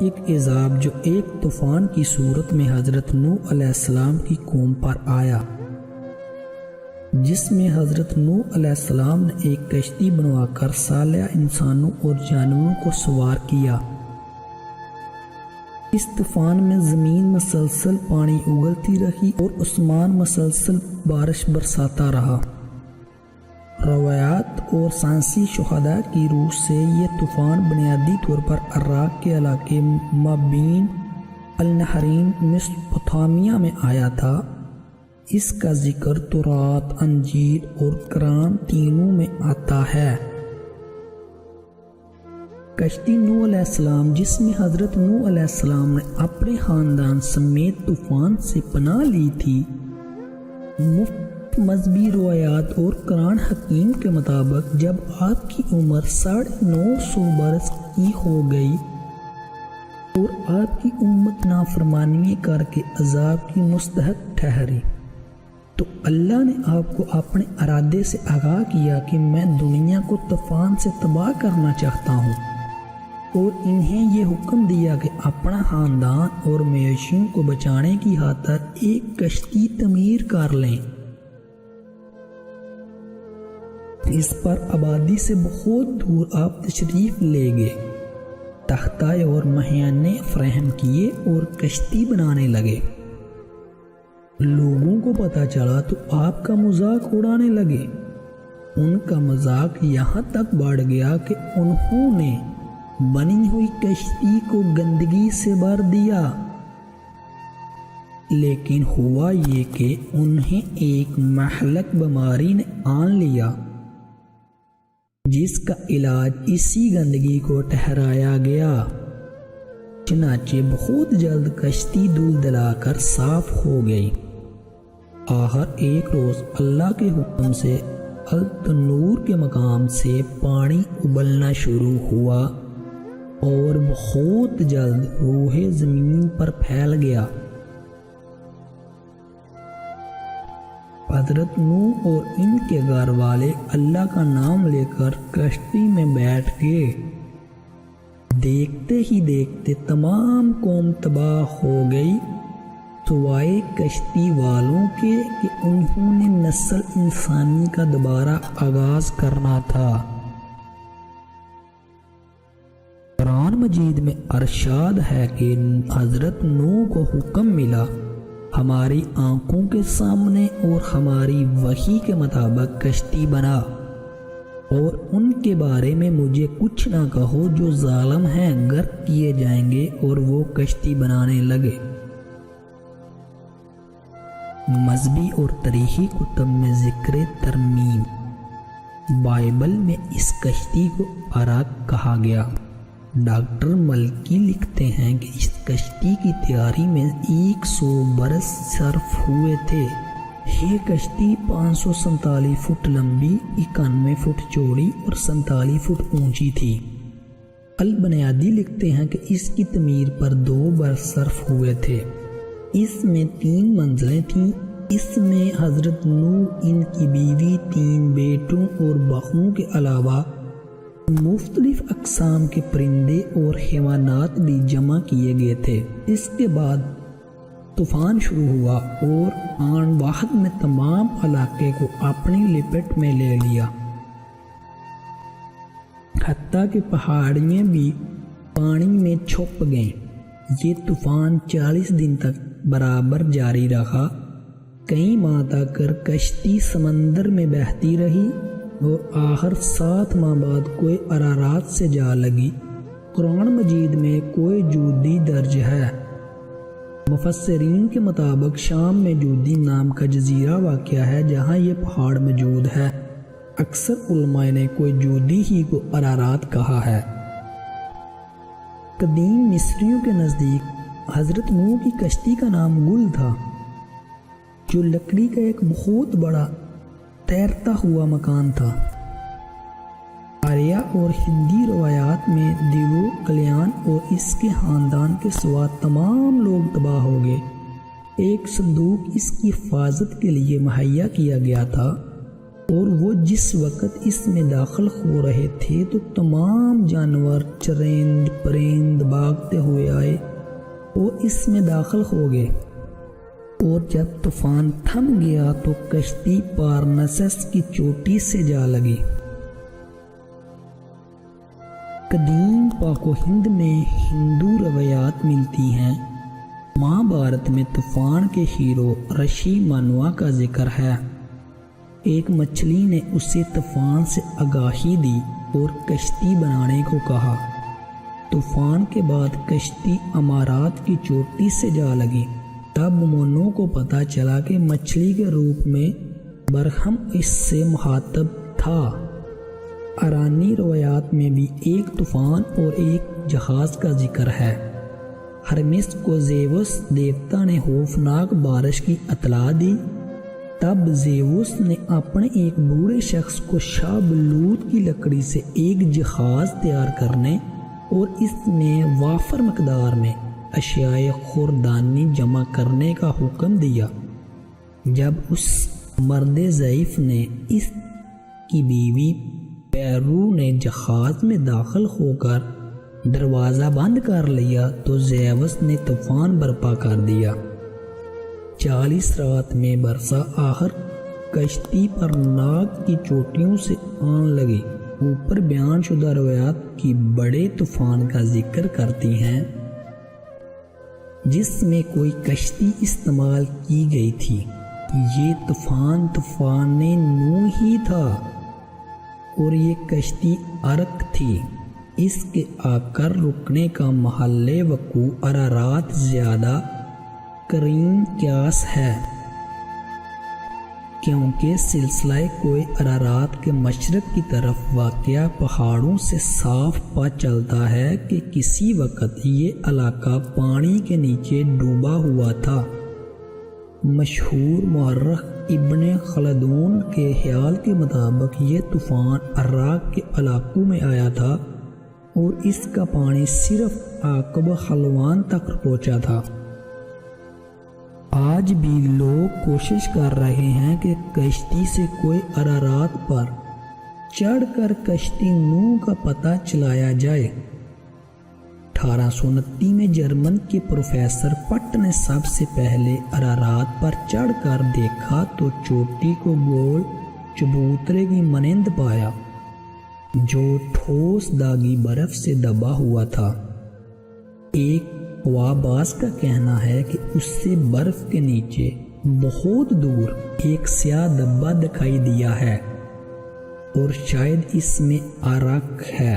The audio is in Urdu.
ایک عذاب جو ایک طوفان کی صورت میں حضرت نوح علیہ السلام کی قوم پر آیا، جس میں حضرت نوح علیہ السلام نے ایک کشتی بنوا کر صالح انسانوں اور جانوروں کو سوار کیا۔ اس طوفان میں زمین مسلسل پانی اگلتی رہی اور آسمان مسلسل بارش برساتا رہا۔ روایات اور سائنسی شہداء کی روح سے یہ طوفان بنیادی طور پر عراق کے علاقے مابین النہرین میسوپوتامیہ میں آیا تھا۔ اس کا ذکر تورات، انجیل اور قرآن تینوں میں آتا ہے۔ کشتی نوح علیہ السلام، جس میں حضرت نوح علیہ السلام نے اپنے خاندان سمیت طوفان سے پناہ لی تھی، مذہبی روایات اور قرآن حکیم کے مطابق جب آپ کی عمر 950 برس کی ہو گئی اور آپ کی امت نافرمانی کر کے عذاب کی مستحق ٹھہری، تو اللہ نے آپ کو اپنے ارادے سے آگاہ کیا کہ میں دنیا کو طوفان سے تباہ کرنا چاہتا ہوں، اور انہیں یہ حکم دیا کہ اپنا خاندان اور مویشیوں کو بچانے کی خاطر ایک کشتی تعمیر کر لیں۔ اس پر آبادی سے بہت دور آپ تشریف لے گئے، تختہ اور مہیانے فراہم کیے اور کشتی بنانے لگے۔ لوگوں کو پتہ چلا تو آپ کا مذاق اڑانے لگے۔ ان کا مذاق یہاں تک بڑھ گیا کہ انہوں نے بنی ہوئی کشتی کو گندگی سے بھر دیا۔ لیکن ہوا یہ کہ انہیں ایک مہلک بیماری نے آن لیا، جس کا علاج اسی گندگی کو ٹھہرایا گیا۔ چنانچہ بہت جلد کشتی دلدلا کر صاف ہو گئی۔ آخر ایک روز اللہ کے حکم سے التنور کے مقام سے پانی ابلنا شروع ہوا اور بہت جلد روح زمین پر پھیل گیا۔ حضرت نوح اور ان کے گھر والے اللہ کا نام لے کر کشتی میں بیٹھ گئے۔ دیکھتے ہی دیکھتے تمام قوم تباہ ہو گئی، سوائے کشتی والوں کے کہ انہوں نے نسل انسانی کا دوبارہ آغاز کرنا تھا۔ قرآن مجید میں ارشاد ہے کہ حضرت نوح کو حکم ملا، ہماری آنکھوں کے سامنے اور ہماری وحی کے مطابق کشتی بنا، اور ان کے بارے میں مجھے کچھ نہ کہو جو ظالم ہیں غرق کیے جائیں گے۔ اور وہ کشتی بنانے لگے۔ مذہبی اور تاریخی کتب میں ذکر ترمیم، بائبل میں اس کشتی کو عراق کہا گیا۔ ڈاکٹر ملکی لکھتے ہیں کہ اس کشتی کی تیاری میں 100 برس صرف ہوئے تھے۔ یہ کشتی 547 فٹ لمبی، 91 فٹ چوڑی اور 47 فٹ اونچی تھی۔ البنیادی لکھتے ہیں کہ اس کی تعمیر پر 2 برس صرف ہوئے تھے۔ اس میں 3 منزلیں تھیں۔ اس میں حضرت نوح، ان کی بیوی، 3 بیٹوں اور بہوؤں کے علاوہ مختلف اقسام کے پرندے اور حیوانات بھی جمع کیے گئے تھے۔ اس کے بعد طوفان شروع ہوا اور آن واحد میں تمام علاقے کو اپنی لپٹ میں لے لیا، حتیٰ کہ پہاڑیاں بھی پانی میں چھپ گئیں۔ یہ طوفان 40 دن تک برابر جاری رہا۔ کئی ماہ تک کشتی سمندر میں بہتی رہی اور آخر 7 ماہ بعد کوئی ارارات سے جا لگی۔ قرآن مجید میں کوئی جودی درج ہے۔ مفسرین کے مطابق شام میں جودی نام کا جزیرہ واقع ہے جہاں یہ پہاڑ موجود ہے۔ اکثر علماء نے کوئی جودی ہی کو ارارات کہا ہے۔ قدیم مصریوں کے نزدیک حضرت نوح کی کشتی کا نام گل تھا، جو لکڑی کا ایک بہت بڑا تیرتا ہوا مکان تھا۔ آریہ اور ہندی روایات میں دیو کلیان اور اس کے خاندان کے سوا تمام لوگ تباہ ہو گئے۔ ایک صندوق اس کی حفاظت کے لیے مہیا کیا گیا تھا، اور وہ جس وقت اس میں داخل ہو رہے تھے تو تمام جانور چرند پرند بھاگتے ہوئے آئے اور اس میں داخل ہو گئے، اور جب طوفان تھم گیا تو کشتی پارنسس کی چوٹی سے جا لگی۔ قدیم پاک و ہند میں ہندو روایات ملتی ہیں۔ مہابھارت میں طوفان کے ہیرو رشی منوا کا ذکر ہے۔ ایک مچھلی نے اسے طوفان سے آگاہی دی اور کشتی بنانے کو کہا۔ طوفان کے بعد کشتی امارات کی چوٹی سے جا لگی۔ تب مونو کو پتہ چلا کہ مچھلی کے روپ میں برہم اس سے مخاطب تھا۔ ایرانی روایات میں بھی ایک طوفان اور ایک جہاز کا ذکر ہے۔ ہرمس کو زیوس دیوتا نے خوفناک بارش کی اطلاع دی۔ تب زیوس نے اپنے ایک بوڑھے شخص کو شاہ بلوط کی لکڑی سے ایک جہاز تیار کرنے اور اس میں وافر مقدار میں اشیاء خوردانی جمع کرنے کا حکم دیا۔ جب اس مرد ضعیف نے اس کی بیوی پیرو نے جہاز میں داخل ہو کر دروازہ بند کر لیا تو زیوس نے طوفان برپا کر دیا۔ 40 رات میں برسا آخر کشتی پر ناگ کی چوٹیوں سے آن لگی۔ اوپر بیان شدہ روایات کی بڑے طوفان کا ذکر کرتی ہیں جس میں کوئی کشتی استعمال کی گئی تھی۔ یہ طوفان نوح ہی تھا اور یہ کشتی ارک تھی۔ اس کے آ کر رکنے کا محل وقوع ارارات زیادہ قریب قیاس ہے، کیونکہ سلسلہ کوہ ارارات کے مشرق کی طرف واقع پہاڑوں سے صاف پتہ چلتا ہے کہ کسی وقت یہ علاقہ پانی کے نیچے ڈوبا ہوا تھا۔ مشہور مورخ ابن خلدون کے خیال کے مطابق یہ طوفان عراق کے علاقوں میں آیا تھا اور اس کا پانی صرف عقب حلوان تک پہنچا تھا۔ آج بھی لوگ کوشش کر رہے ہیں کہ کشتی سے کوئی ارارات پر چڑھ کر کشتی نوح کا پتہ چلایا جائے۔ 1829 میں جرمن کے پروفیسر پٹ نے سب سے پہلے ارارات پر چڑھ کر دیکھا تو چوٹی کو گول چبوترے کی مانند پایا جو ٹھوس داغی برف سے دبا ہوا تھا۔ ایک واباز کا کہنا ہے کہ اس سے برف کے نیچے بہت دور ایک سیاہ دبا دکھائی دیا ہے اور شاید اس میں عرق ہے۔